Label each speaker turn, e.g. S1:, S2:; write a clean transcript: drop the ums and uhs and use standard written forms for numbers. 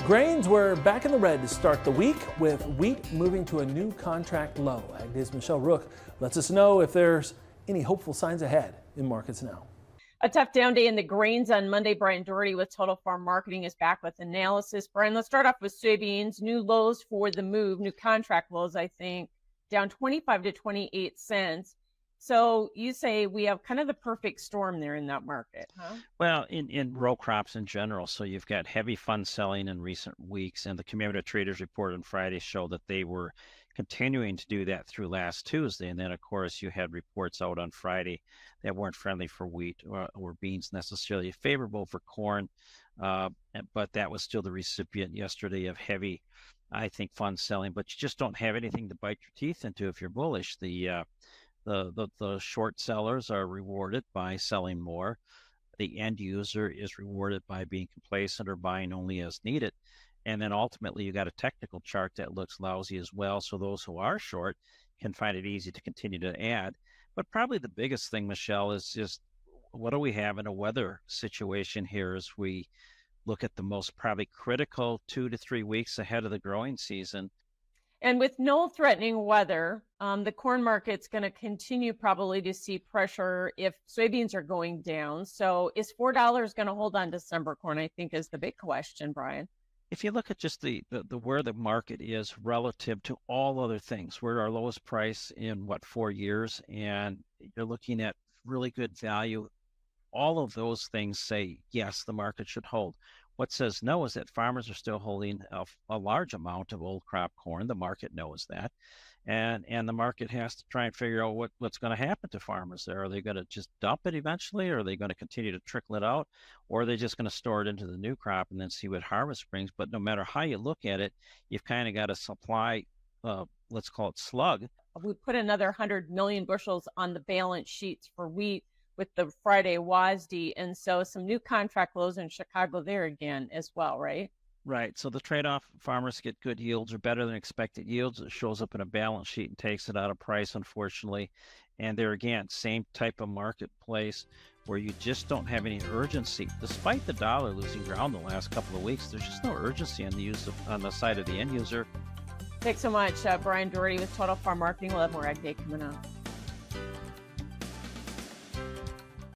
S1: Grains were back in the red to start the week, with wheat moving to a new contract low. AgDay's Michelle Rook lets us know if there's any hopeful signs ahead in markets now.
S2: A tough down day in the grains on Monday. Bryan Doherty with Total Farm Marketing is back with analysis. Bryan, let's start off with soybeans. New lows for the move, new contract lows, I think, down 25 to 28 cents. So you say we have kind of the perfect storm there in that market, huh?
S3: Well, in row crops in general, so you've got heavy fund selling in recent weeks, and the Commodity Traders report on Friday showed that they were continuing to do that through last Tuesday. And then, of course, you had reports out on Friday that weren't friendly for wheat or beans necessarily, favorable for corn, but that was still the recipient yesterday of heavy, I think, fund selling. But you just don't have anything to bite your teeth into if you're bullish. The short sellers are rewarded by selling more. The end user is rewarded by being complacent or buying only as needed. And then ultimately, you got a technical chart that looks lousy as well. So those who are short can find it easy to continue to add. But probably the biggest thing, Michelle, is just what do we have in a weather situation here as we look at the most probably critical 2 to 3 weeks ahead of the growing season.
S2: And with no threatening weather, the corn market's going to continue probably to see pressure if soybeans are going down. So is $4 going to hold on December corn, I think, is the big question, Bryan.
S3: If you look at just the where the market is relative to all other things, we're at our lowest price in 4 years, and you're looking at really good value. All of those things say, yes, the market should hold. What says no is that farmers are still holding a large amount of old crop corn. The market knows that. And the market has to try and figure out what's going to happen to farmers there. Are they going to just dump it eventually? Or are they going to continue to trickle it out? Or are they just going to store it into the new crop and then see what harvest brings? But no matter how you look at it, you've kind of got a supply, let's call it slug.
S2: We put another 100 million bushels on the balance sheets for wheat with the Friday WASDE. And so some new contract lows in Chicago there again as well, right?
S3: Right. So the trade-off, farmers get good yields or better than expected yields. It shows up in a balance sheet and takes it out of price, unfortunately. And there again, same type of marketplace where you just don't have any urgency. Despite the dollar losing ground the last couple of weeks, there's just no urgency on the side of the end user.
S2: Thanks so much, Bryan Doherty with Total Farm Marketing. We'll have more AgDay coming up.